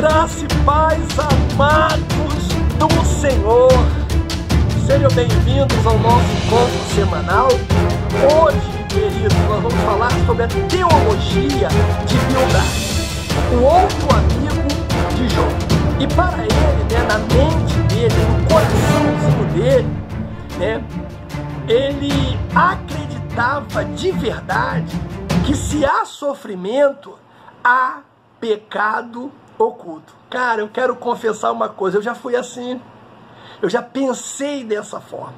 Graça e paz, amados do Senhor. Sejam bem-vindos ao nosso encontro semanal. Hoje, queridos, nós vamos falar sobre a teologia de Bildade, o outro amigo de Jó. E para ele, na mente dele, no coraçãozinho dele, ele acreditava de verdade que se há sofrimento, há pecado oculto. Cara, eu quero confessar uma coisa, eu já fui assim, eu já pensei dessa forma.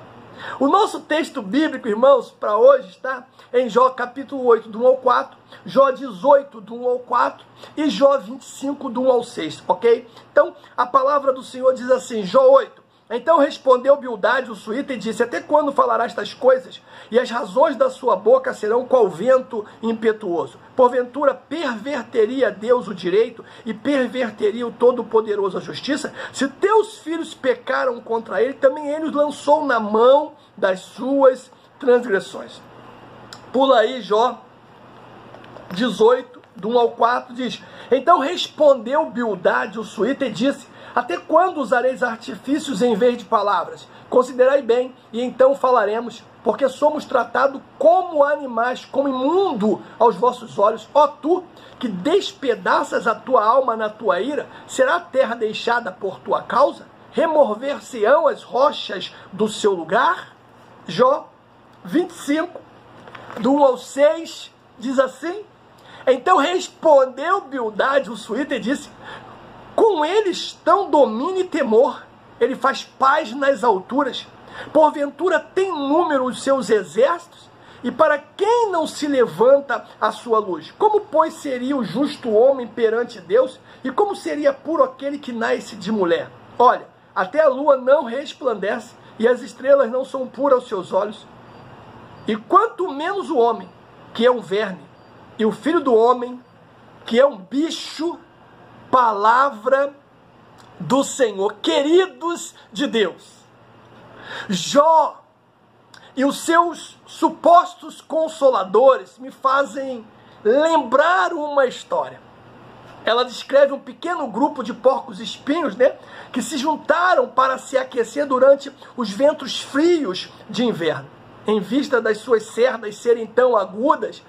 O nosso texto bíblico, irmãos, para hoje está em Jó capítulo 8, do 1 ao 4, Jó 18, do 1 ao 4 e Jó 25, do 1 ao 6, ok? Então, a palavra do Senhor diz assim, Jó 8. Então respondeu Bildade, o suíta, e disse: até quando falará estas coisas? E as razões da sua boca serão qual vento impetuoso. Porventura perverteria Deus o direito e perverteria o Todo-Poderoso a justiça? Se teus filhos pecaram contra ele, também ele os lançou na mão das suas transgressões. Pula aí Jó 18, do 1 ao 4, diz: então respondeu Bildade, o suíta, e disse: até quando usareis artifícios em vez de palavras? Considerai bem, e então falaremos, porque somos tratados como animais, como imundo aos vossos olhos. Ó tu, que despedaças a tua alma na tua ira, será a terra deixada por tua causa? Remover-se-ão as rochas do seu lugar? Jó 25, do 1 ao 6, diz assim: então respondeu Bildade, o suíta, e disse: com ele estão domínio e temor, ele faz paz nas alturas. Porventura tem número os seus exércitos? E para quem não se levanta a sua luz? Como, pois, seria o justo homem perante Deus? E como seria puro aquele que nasce de mulher? Olha, até a lua não resplandece, e as estrelas não são puras aos seus olhos. E quanto menos o homem, que é um verme, e o filho do homem, que é um bicho. Palavra do Senhor. Queridos de Deus, Jó e os seus supostos consoladores me fazem lembrar uma história. Ela descreve um pequeno grupo de porcos espinhos, que se juntaram para se aquecer durante os ventos frios de inverno. Em vista das suas cerdas serem tão agudas,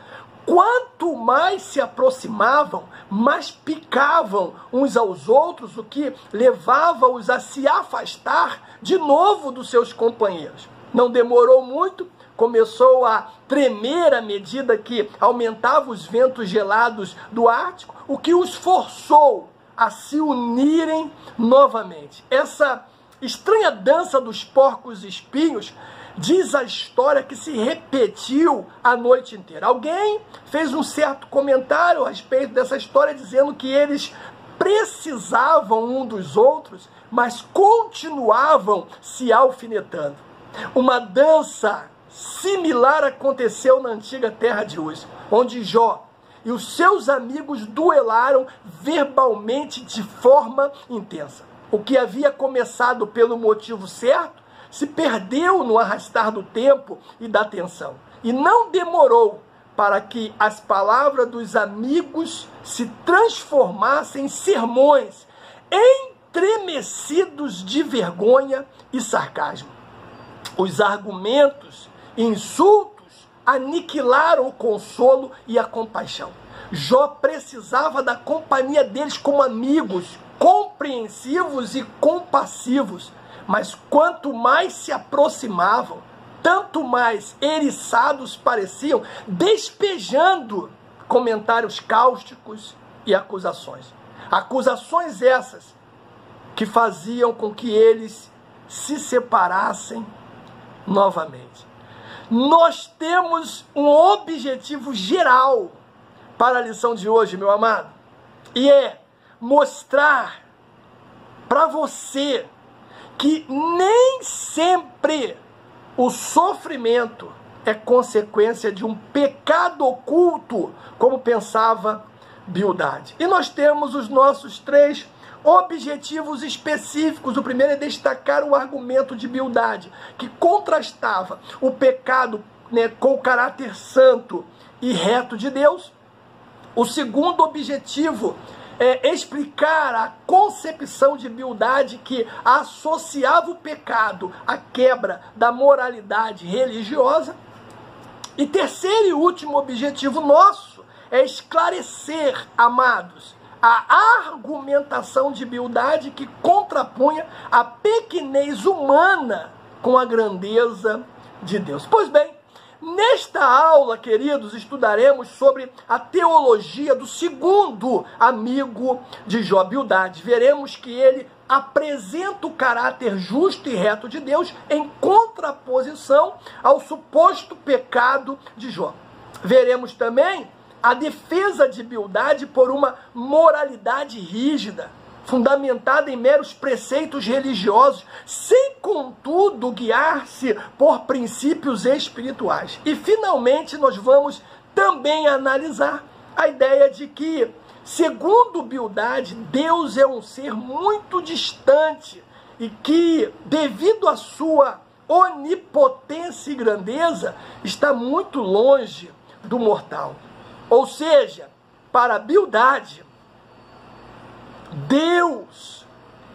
quanto mais se aproximavam, mais picavam uns aos outros, o que levava-os a se afastar de novo dos seus companheiros. Não demorou muito, começou a tremer à medida que aumentavam os ventos gelados do Ártico, o que os forçou a se unirem novamente. Essa estranha dança dos porcos espinhos diz a história que se repetiu a noite inteira. Alguém fez um certo comentário a respeito dessa história, dizendo que eles precisavam um dos outros, mas continuavam se alfinetando. Uma dança similar aconteceu na antiga terra de Uz, onde Jó e os seus amigos duelaram verbalmente de forma intensa. O que havia começado pelo motivo certo se perdeu no arrastar do tempo e da tensão. E não demorou para que as palavras dos amigos se transformassem em sermões estremecidos de vergonha e sarcasmo. Os argumentos e insultos aniquilaram o consolo e a compaixão. Jó precisava da companhia deles como amigos, compreensivos e compassivos. Mas quanto mais se aproximavam, tanto mais eriçados pareciam, despejando comentários cáusticos e acusações. Acusações essas que faziam com que eles se separassem novamente. Nós temos um objetivo geral para a lição de hoje, meu amado, e é mostrar para você que nem sempre o sofrimento é consequência de um pecado oculto, como pensava Bildade. E nós temos os nossos 3 objetivos específicos. O primeiro é destacar o argumento de Bildade, que contrastava o pecado com o caráter santo e reto de Deus. O segundo objetivo explicar a concepção de Bildade que associava o pecado à quebra da moralidade religiosa. E terceiro e último objetivo nosso é esclarecer, amados, a argumentação de Bildade que contrapunha a pequenez humana com a grandeza de Deus. Pois bem, nesta aula, queridos, estudaremos sobre a teologia do segundo amigo de Jó, Bildade. Veremos que ele apresenta o caráter justo e reto de Deus em contraposição ao suposto pecado de Jó. Veremos também a defesa de Bildade por uma moralidade rígida, fundamentada em meros preceitos religiosos, sem, contudo, guiar-se por princípios espirituais. E, finalmente, nós vamos também analisar a ideia de que, segundo Bildade, Deus é um ser muito distante e que, devido à sua onipotência e grandeza, está muito longe do mortal. Ou seja, para Bildade, Deus,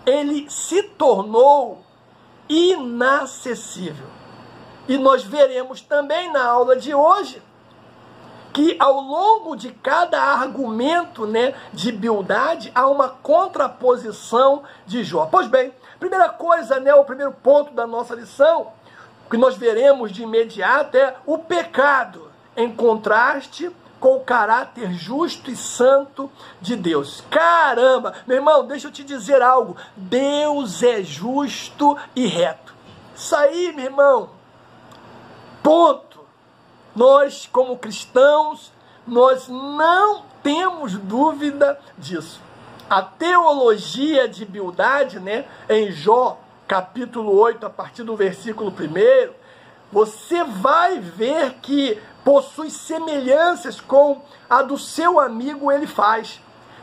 ele se tornou inacessível. E nós veremos também na aula de hoje que ao longo de cada argumento, de Bildade, há uma contraposição de Jó. Pois bem, primeira coisa, o primeiro ponto da nossa lição, que nós veremos de imediato é o pecado, em contraste com o caráter justo e santo de Deus. Caramba, meu irmão, deixa eu te dizer algo. Deus é justo e reto. Isso aí, meu irmão, ponto. Nós, como cristãos, nós não temos dúvida disso. A teologia de Bildade, em Jó, capítulo 8, a partir do versículo 1, você vai ver que possui semelhanças com a do seu amigo Elifaz.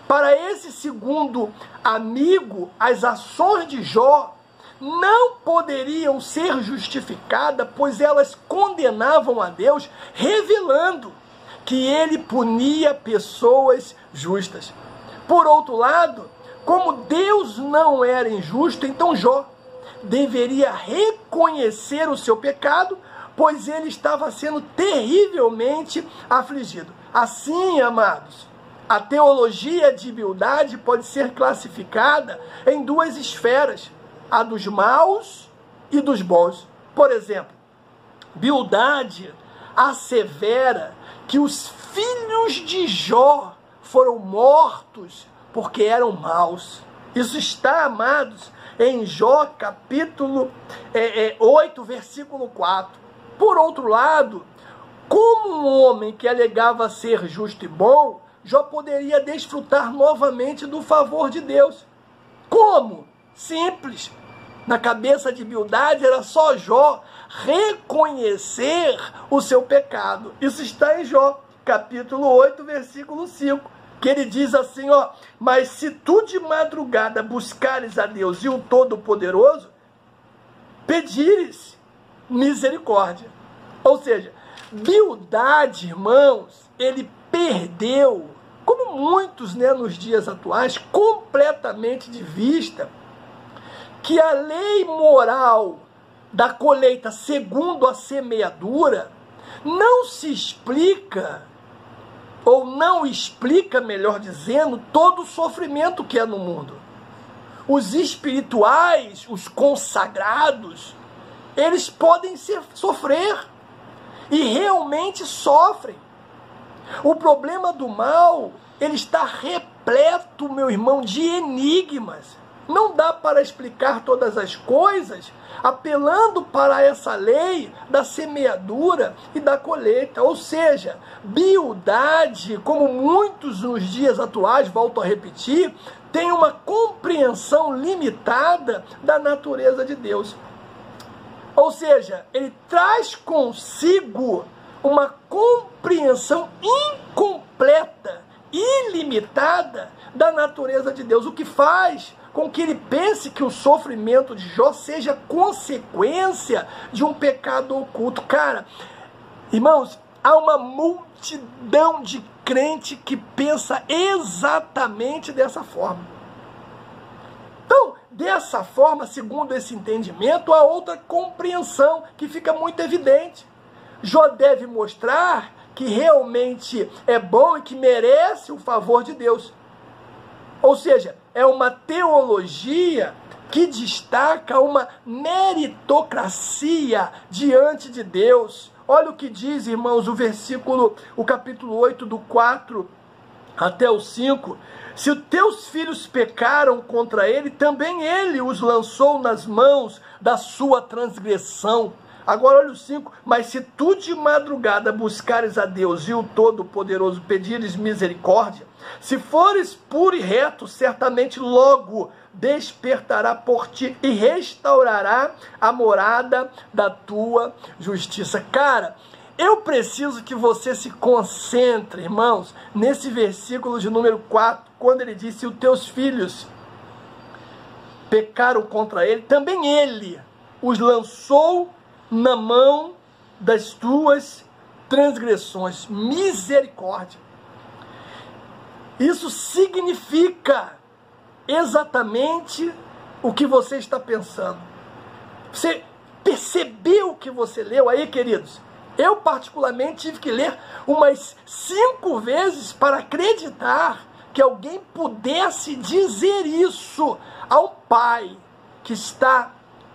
Para esse segundo amigo, as ações de Jó não poderiam ser justificadas, pois elas condenavam a Deus, revelando que ele punia pessoas justas. Por outro lado, como Deus não era injusto, então Jó deveria reconhecer o seu pecado, pois ele estava sendo terrivelmente afligido. Assim, amados, a teologia de Bildade pode ser classificada em duas esferas, a dos maus e dos bons. Por exemplo, Bildade assevera que os filhos de Jó foram mortos porque eram maus. Isso está, amados, em Jó capítulo 8, versículo 4. Por outro lado, como um homem que alegava ser justo e bom, Jó poderia desfrutar novamente do favor de Deus. Como? Simples. Na cabeça de Bildade era só Jó reconhecer o seu pecado. Isso está em Jó, capítulo 8, versículo 5. Que ele diz assim, mas se tu de madrugada buscares a Deus e o Todo-Poderoso, pedires misericórdia. Ou seja, Bildade, irmãos, ele perdeu, como muitos nos dias atuais, completamente de vista que a lei moral da colheita segundo a semeadura não se explica, ou não explica, melhor dizendo, todo o sofrimento que é no mundo. Os espirituais, os consagrados, eles podem sofrer, e realmente sofrem. O problema do mal, ele está repleto, meu irmão, de enigmas. Não dá para explicar todas as coisas apelando para essa lei da semeadura e da colheita. Ou seja, Bildade, como muitos nos dias atuais, volto a repetir, tem uma compreensão limitada da natureza de Deus. Ou seja, ele traz consigo uma compreensão incompleta, ilimitada da natureza de Deus, o que faz com que ele pense que o sofrimento de Jó seja consequência de um pecado oculto. Cara, irmãos, há uma multidão de crente que pensa exatamente dessa forma. Então, dessa forma, segundo esse entendimento, há outra compreensão que fica muito evidente. Jó deve mostrar que realmente é bom e que merece o favor de Deus. Ou seja, é uma teologia que destaca uma meritocracia diante de Deus. Olha o que diz, irmãos, o capítulo 8, do 4 até o 5. Se os teus filhos pecaram contra ele, também ele os lançou nas mãos da sua transgressão. Agora olha o 5. Mas se tu de madrugada buscares a Deus e o Todo-Poderoso pedires misericórdia, se fores puro e reto, certamente logo despertará por ti e restaurará a morada da tua justiça. Cara, eu preciso que você se concentre, irmãos, nesse versículo de número 4, quando ele diz: se os teus filhos pecaram contra ele, também ele os lançou na mão das tuas transgressões. Misericórdia. Isso significa exatamente o que você está pensando. Você percebeu o que você leu aí, queridos? Eu particularmente tive que ler umas 5 vezes para acreditar que alguém pudesse dizer isso a um pai que está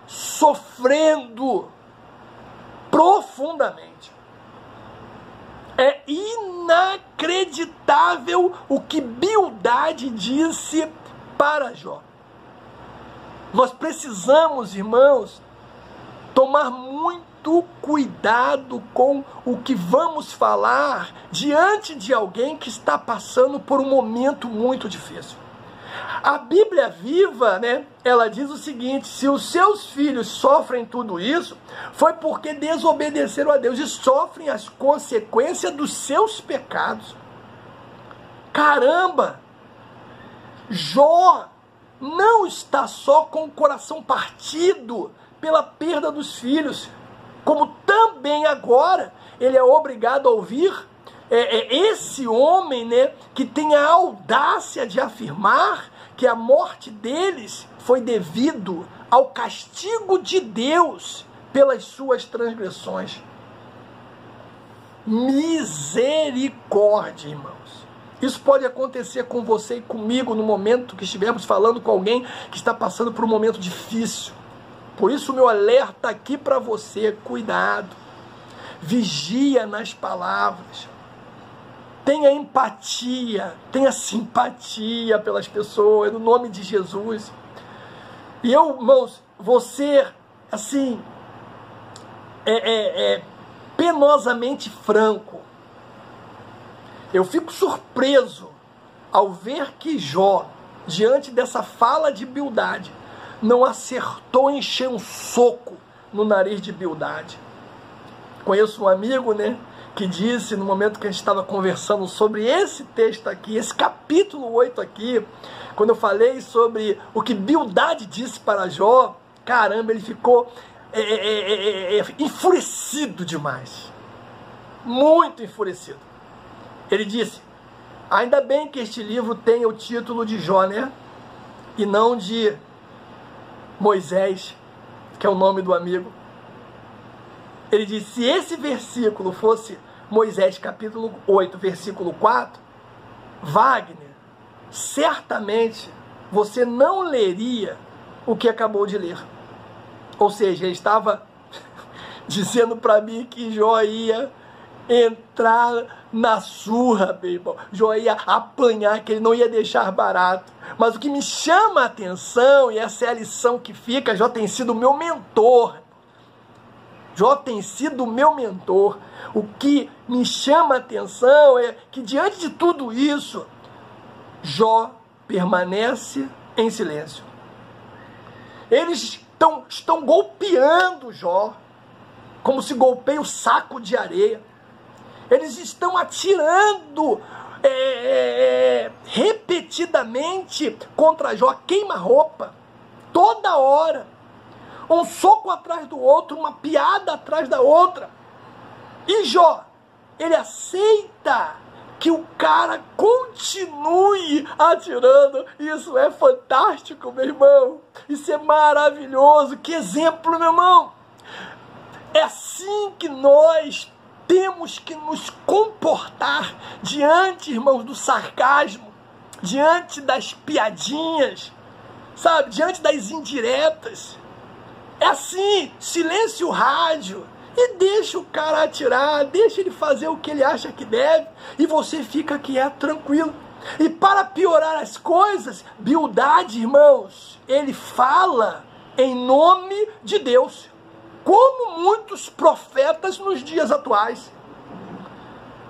sofrendo profundamente. É inacreditável o que Bildade disse para Jó. Nós precisamos, irmãos, tomar muito cuidado com o que vamos falar diante de alguém que está passando por um momento muito difícil. A Bíblia Viva, né, ela diz o seguinte: se os seus filhos sofrem tudo isso, foi porque desobedeceram a Deus e sofrem as consequências dos seus pecados. Caramba! Jó não está só com o coração partido pela perda dos filhos, como também agora ele é obrigado a ouvir esse homem, né, que tem a audácia de afirmar que a morte deles foi devido ao castigo de Deus pelas suas transgressões. Misericórdia, irmãos. Isso pode acontecer com você e comigo no momento que estivermos falando com alguém que está passando por um momento difícil. Por isso o meu alerta aqui para você: cuidado, vigia nas palavras. Tenha empatia, tenha simpatia pelas pessoas, no nome de Jesus. E eu, irmãos, vou ser, assim, penosamente franco. Eu fico surpreso ao ver que Jó, diante dessa fala de Bildade, não acertou em encher um soco no nariz de Bildade. Conheço um amigo, né, que disse, no momento que a gente estava conversando sobre esse texto aqui, esse capítulo 8 aqui, quando eu falei sobre o que Bildade disse para Jó, caramba, ele ficou enfurecido demais. Muito enfurecido. Ele disse: ainda bem que este livro tem o título de Jó, né? E não de Moisés, que é o nome do amigo. Ele disse: se esse versículo fosse Moisés capítulo 8, versículo 4, Wagner, certamente você não leria o que acabou de ler. Ou seja, ele estava dizendo para mim que Jó ia entrar na surra, meu irmão. Jó ia apanhar, que ele não ia deixar barato. Mas o que me chama a atenção, e essa é a lição que fica: Jó tem sido meu mentor. Jó tem sido meu mentor. O que me chama a atenção é que, diante de tudo isso, Jó permanece em silêncio. Eles estão golpeando Jó, como se golpeia o saco de areia. Eles estão atirando repetidamente contra Jó, queima-roupa, toda hora. Um soco atrás do outro, uma piada atrás da outra. E Jó ele aceita que o cara continue atirando. Isso é fantástico, meu irmão. Isso é maravilhoso. Que exemplo, meu irmão. É assim que nós temos que nos comportar diante, irmãos, do sarcasmo, diante das piadinhas, sabe? Diante das indiretas. É assim, silencia o rádio e deixa o cara atirar, deixa ele fazer o que ele acha que deve e você fica quieto, tranquilo. E para piorar as coisas, Bildade, irmãos, ele fala em nome de Deus, como muitos profetas nos dias atuais.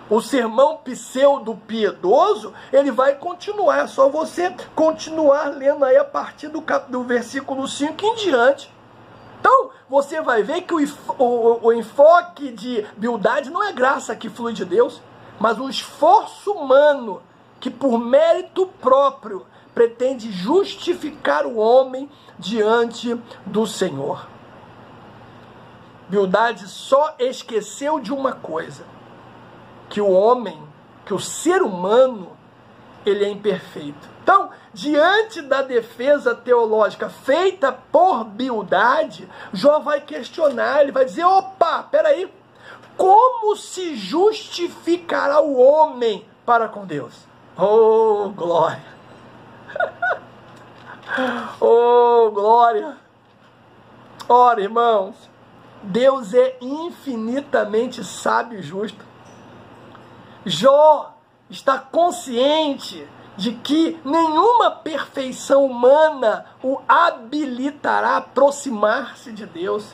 O sermão pseudo-piedoso, ele vai continuar, é só você continuar lendo aí a partir do versículo 5 em diante. Então, você vai ver que o enfoque de Bildade não é graça que flui de Deus, mas um esforço humano que, por mérito próprio, pretende justificar o homem diante do Senhor. Bildade só esqueceu de uma coisa, que o homem, que o ser humano, ele é imperfeito. Então, diante da defesa teológica feita por Bildade, Jó vai questionar, ele vai dizer, opa, peraí, como se justificará o homem para com Deus? Oh, glória! Oh, glória! Ora, irmãos, Deus é infinitamente sábio e justo. Jó está consciente de que nenhuma perfeição humana o habilitará a aproximar-se de Deus.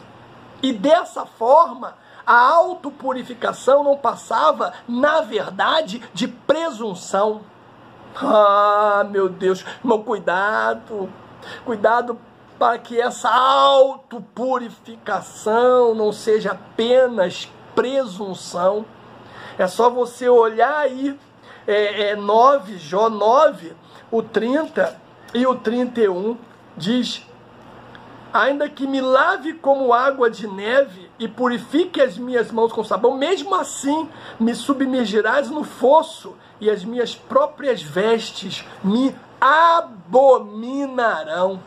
E dessa forma, a autopurificação não passava, na verdade, de presunção. Ah, meu Deus, irmão, cuidado, cuidado para que essa autopurificação não seja apenas presunção. É só você olhar aí, 9, Jó 9, o 30 e o 31, diz: ainda que me lave como água de neve e purifique as minhas mãos com sabão, mesmo assim me submergirás no fosso e as minhas próprias vestes me abominarão.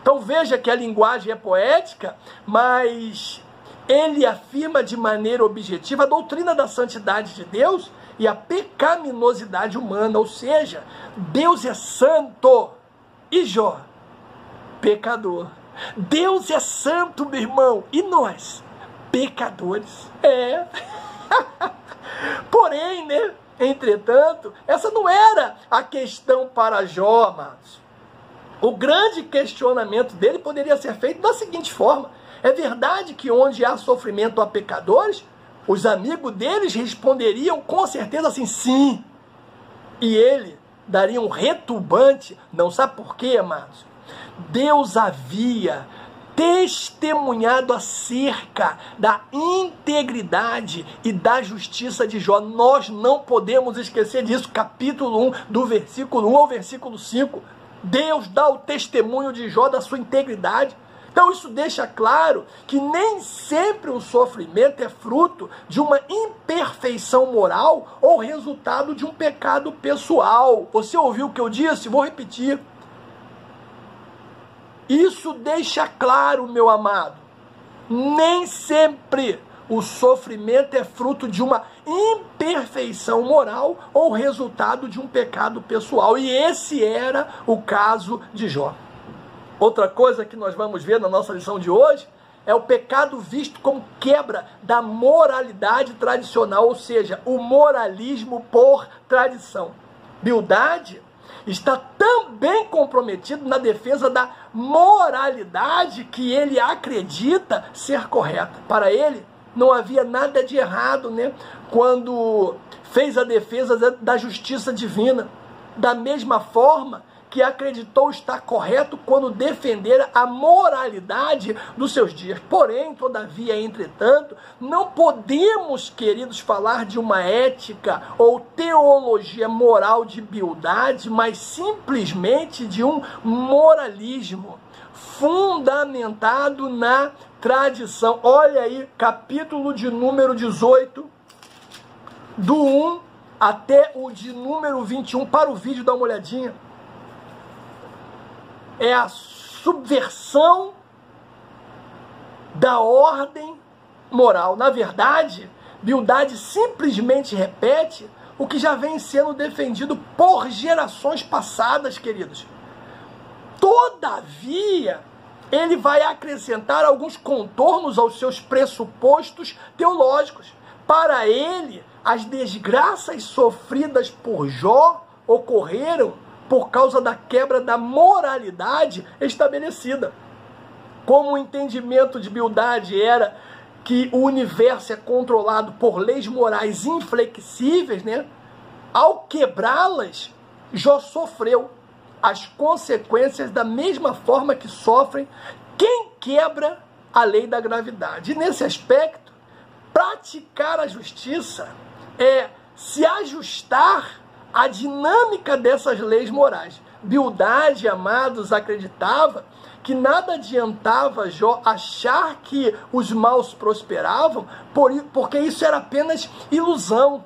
Então veja que a linguagem é poética, mas ele afirma de maneira objetiva a doutrina da santidade de Deus e a pecaminosidade humana, ou seja, Deus é santo e Jó, pecador. Deus é santo, meu irmão, e nós, pecadores. Porém, né, entretanto, essa não era a questão para Jó, amados. O grande questionamento dele poderia ser feito da seguinte forma: é verdade que onde há sofrimento há pecadores? Os amigos deles responderiam com certeza assim, sim. E ele daria um retumbante, não sabe por quê, amados? Deus havia testemunhado acerca da integridade e da justiça de Jó. Nós não podemos esquecer disso. Capítulo 1, do versículo 1 ao versículo 5. Deus dá o testemunho de Jó da sua integridade. Então isso deixa claro que nem sempre o sofrimento é fruto de uma imperfeição moral ou resultado de um pecado pessoal. Você ouviu o que eu disse? Vou repetir. Isso deixa claro, meu amado, nem sempre o sofrimento é fruto de uma imperfeição moral ou resultado de um pecado pessoal. E esse era o caso de Jó. Outra coisa que nós vamos ver na nossa lição de hoje é o pecado visto como quebra da moralidade tradicional, ou seja, o moralismo por tradição. Bildade está também comprometido na defesa da moralidade que ele acredita ser correta. Para ele, não havia nada de errado, né, quando fez a defesa da justiça divina. Da mesma forma que acreditou estar correto quando defendera a moralidade dos seus dias. Porém, todavia, entretanto, não podemos, queridos, falar de uma ética ou teologia moral de Bildade, mas simplesmente de um moralismo fundamentado na tradição. Olha aí, capítulo de número 18, do 1 até o de número 21, para o vídeo, dá uma olhadinha. É a subversão da ordem moral. Na verdade, Bildade simplesmente repete o que já vem sendo defendido por gerações passadas, queridos. Todavia, ele vai acrescentar alguns contornos aos seus pressupostos teológicos. Para ele, as desgraças sofridas por Jó ocorreram por causa da quebra da moralidade estabelecida. Como o entendimento de Bildade era que o universo é controlado por leis morais inflexíveis, né? Ao quebrá-las, Jó sofreu as consequências da mesma forma que sofrem quem quebra a lei da gravidade. E nesse aspecto, praticar a justiça é se ajustar à dinâmica dessas leis morais. Bildade, amados, acreditava que nada adiantava Jó achar que os maus prosperavam, porque isso era apenas ilusão.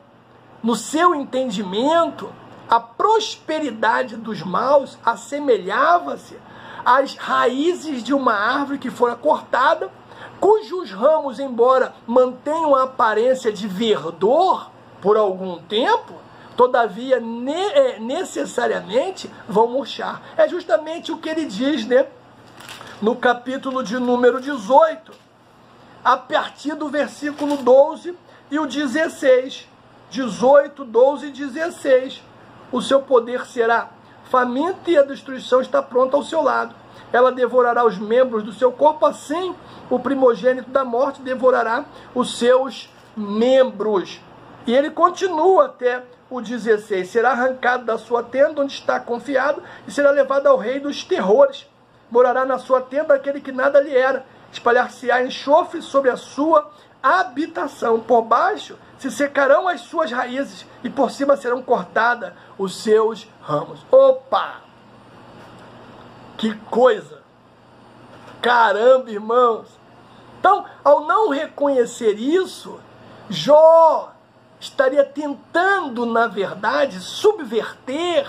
No seu entendimento, a prosperidade dos maus assemelhava-se às raízes de uma árvore que fora cortada, cujos ramos, embora mantenham a aparência de verdor por algum tempo, todavia necessariamente vão murchar. É justamente o que ele diz, né? No capítulo de número 18, a partir do versículo 12 e o 16. 18, 12 e 16. O seu poder será faminto e a destruição está pronta ao seu lado. Ela devorará os membros do seu corpo, assim o primogênito da morte devorará os seus membros. E ele continua até o 16. Será arrancado da sua tenda onde está confiado e será levado ao rei dos terrores. Morará na sua tenda aquele que nada lhe era. Espalhar-se-á enxofre sobre a sua habitação. Por baixo se secarão as suas raízes e por cima serão cortadas os seus ramos. Opa! Que coisa! Caramba, irmãos! Então, ao não reconhecer isso, Jó estaria tentando, na verdade, subverter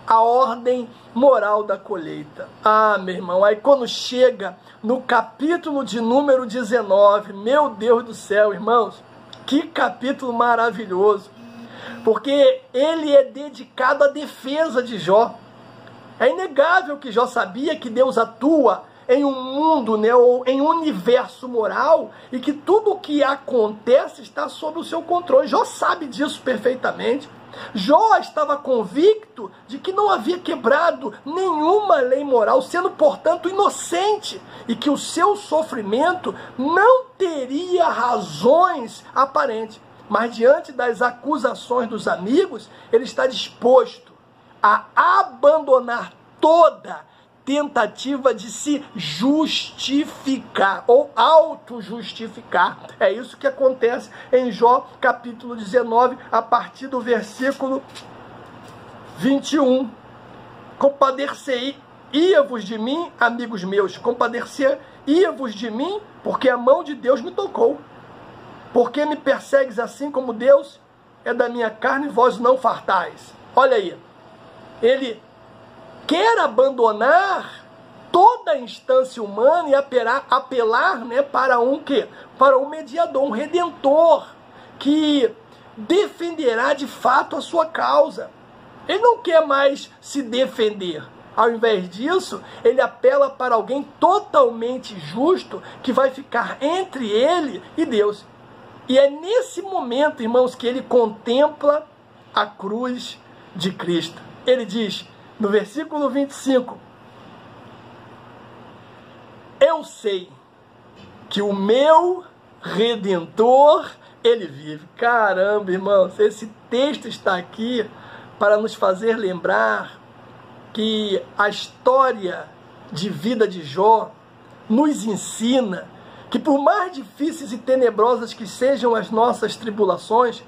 a ordem moral da colheita. Ah, meu irmão, aí quando chega no capítulo de número 19, meu Deus do céu, irmãos, que capítulo maravilhoso, porque ele é dedicado à defesa de Jó. É inegável que Jó sabia que Deus atua em um mundo, né, ou em um universo moral, e que tudo o que acontece está sob o seu controle. Jó sabe disso perfeitamente. Jó estava convicto de que não havia quebrado nenhuma lei moral, sendo, portanto, inocente, e que o seu sofrimento não teria razões aparentes. Mas, diante das acusações dos amigos, ele está disposto a abandonar toda tentativa de se justificar ou auto-justificar. É isso que acontece em Jó capítulo 19, a partir do versículo 21. Compadecer-ia-vos de mim, amigos meus, compadecer-ia-vos de mim, porque a mão de Deus me tocou. Porque me persegues assim como Deus é da minha carne, vós não fartais. Olha aí, ele quer abandonar toda a instância humana e apelar, né, para um quê? Para um mediador, um redentor, que defenderá de fato a sua causa. Ele não quer mais se defender. Ao invés disso, ele apela para alguém totalmente justo, que vai ficar entre ele e Deus. E é nesse momento, irmãos, que ele contempla a cruz de Cristo. Ele diz, no versículo 25, eu sei que o meu Redentor, ele vive. Caramba, irmãos, esse texto está aqui para nos fazer lembrar que a história de vida de Jó nos ensina que, por mais difíceis e tenebrosas que sejam as nossas tribulações,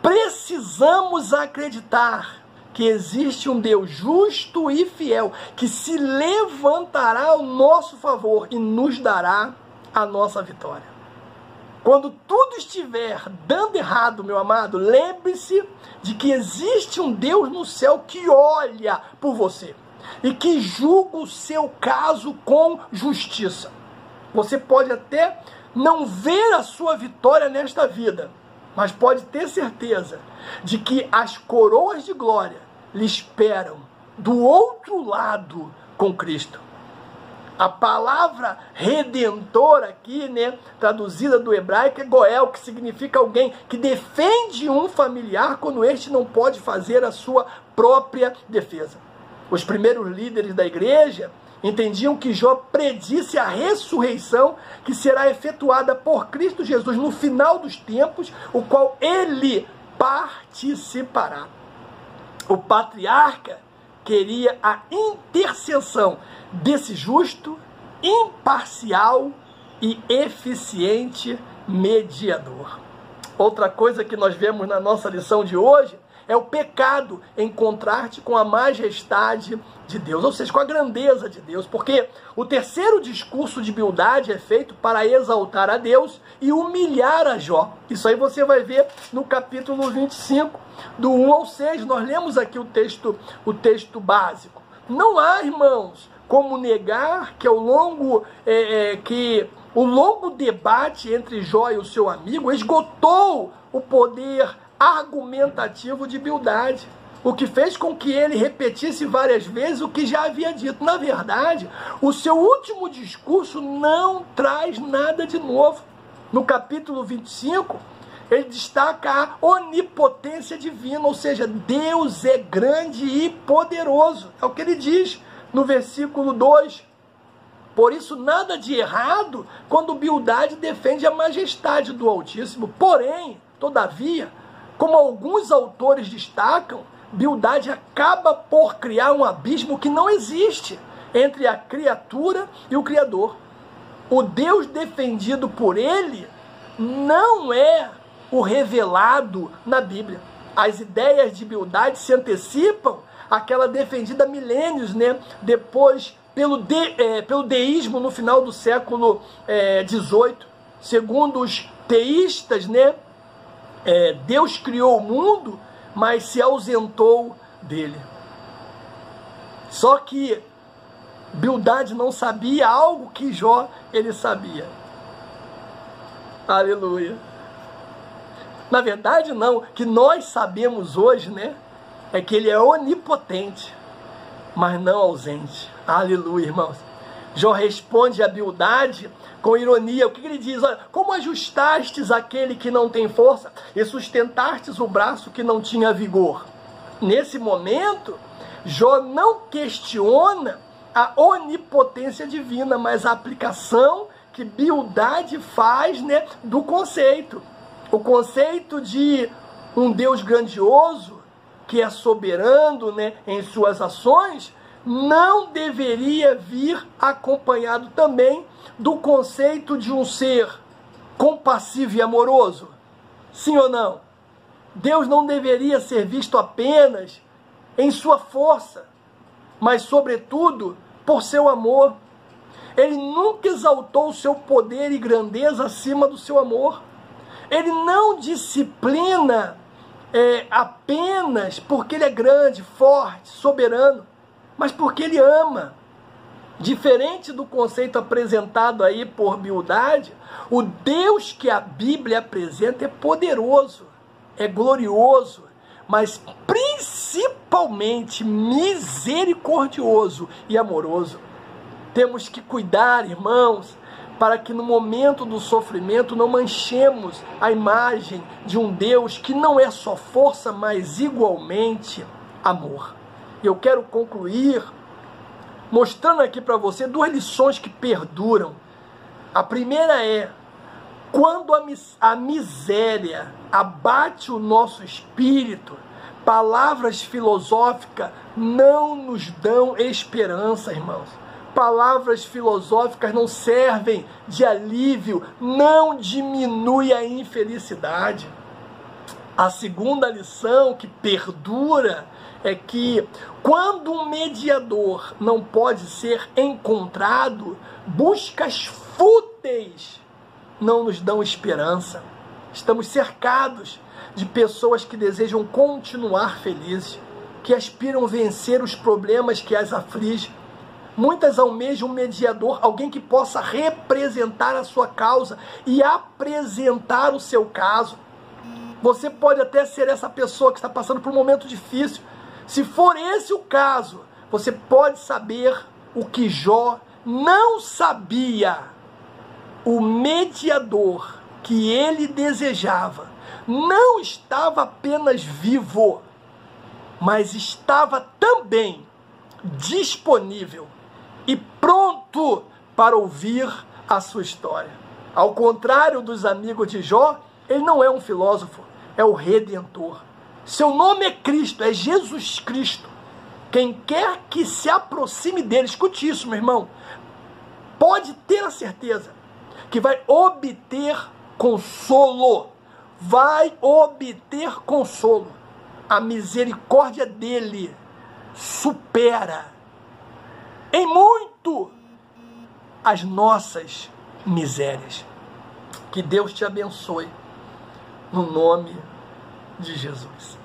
precisamos acreditar que existe um Deus justo e fiel, que se levantará ao nosso favor e nos dará a nossa vitória. Quando tudo estiver dando errado, meu amado, lembre-se de que existe um Deus no céu que olha por você e que julga o seu caso com justiça. Você pode até não ver a sua vitória nesta vida, mas pode ter certeza de que as coroas de glória lhe esperam do outro lado com Cristo. A palavra redentor aqui, traduzida do hebraico, é goel, que significa alguém que defende um familiar quando este não pode fazer a sua própria defesa. Os primeiros líderes da igreja entendiam que Jó predisse a ressurreição que será efetuada por Cristo Jesus no final dos tempos, o qual ele participará. O patriarca queria a intercessão desse justo, imparcial e eficiente mediador. Outra coisa que nós vemos na nossa lição de hoje é o pecado em contraste com a majestade de Deus, ou seja, com a grandeza de Deus, porque o terceiro discurso de Bildade é feito para exaltar a Deus e humilhar a Jó. Isso aí você vai ver no capítulo 25, do 1 ao 6, nós lemos aqui o texto básico. Não há, irmãos, como negar que o longo debate entre Jó e o seu amigo esgotou o poder argumentativo de Bildade, o que fez com que ele repetisse várias vezes o que já havia dito. Na verdade, o seu último discurso não traz nada de novo. No capítulo 25, ele destaca a onipotência divina, ou seja, Deus é grande e poderoso. É o que ele diz no versículo 2. Por isso, nada de errado quando Bildade defende a majestade do Altíssimo. Porém, todavia, como alguns autores destacam, Bildade acaba por criar um abismo que não existe entre a criatura e o Criador. O Deus defendido por ele não é o revelado na Bíblia. As ideias de Bildade se antecipam àquela defendida há milênios, depois pelo deísmo no final do século XVIII. Segundo os teístas, Deus criou o mundo, mas se ausentou dele. Só que Bildade não sabia algo que Jó ele sabia. Aleluia. Na verdade, não. O que nós sabemos hoje, é que ele é onipotente, mas não ausente. Aleluia, irmãos. Jó responde a Bildade com ironia. O que ele diz? Olha, como ajustastes aquele que não tem força e sustentastes o braço que não tinha vigor? Nesse momento, Jó não questiona a onipotência divina, mas a aplicação que Bildade faz do conceito. O conceito de um Deus grandioso, que é soberano em suas ações, não deveria vir acompanhado também do conceito de um ser compassivo e amoroso? Sim ou não? Deus não deveria ser visto apenas em sua força, mas sobretudo por seu amor. Ele nunca exaltou o seu poder e grandeza acima do seu amor. Ele não disciplina apenas porque ele é grande, forte, soberano, mas porque ele ama. Diferente do conceito apresentado aí por Bildade, o Deus que a Bíblia apresenta é poderoso, é glorioso, mas principalmente misericordioso e amoroso. Temos que cuidar, irmãos, para que no momento do sofrimento não manchemos a imagem de um Deus que não é só força, mas igualmente amor. E eu quero concluir mostrando aqui para você duas lições que perduram. A primeira é: quando a miséria abate o nosso espírito, palavras filosóficas não nos dão esperança, irmãos. Palavras filosóficas não servem de alívio, não diminui a infelicidade. A segunda lição que perdura é que quando um mediador não pode ser encontrado, buscas fúteis não nos dão esperança. Estamos cercados de pessoas que desejam continuar felizes, que aspiram vencer os problemas que as afligem. Muitas almejam um mediador, alguém que possa representar a sua causa e apresentar o seu caso. Você pode até ser essa pessoa que está passando por um momento difícil. Se for esse o caso, você pode saber o que Jó não sabia. O mediador que ele desejava não estava apenas vivo, mas estava também disponível e pronto para ouvir a sua história. Ao contrário dos amigos de Jó, ele não é um filósofo, é o Redentor. Seu nome é Cristo, é Jesus Cristo. Quem quer que se aproxime dele, escute isso, meu irmão, pode ter a certeza que vai obter consolo. Vai obter consolo. A misericórdia dele supera em muito as nossas misérias. Que Deus te abençoe, no nome de Jesus.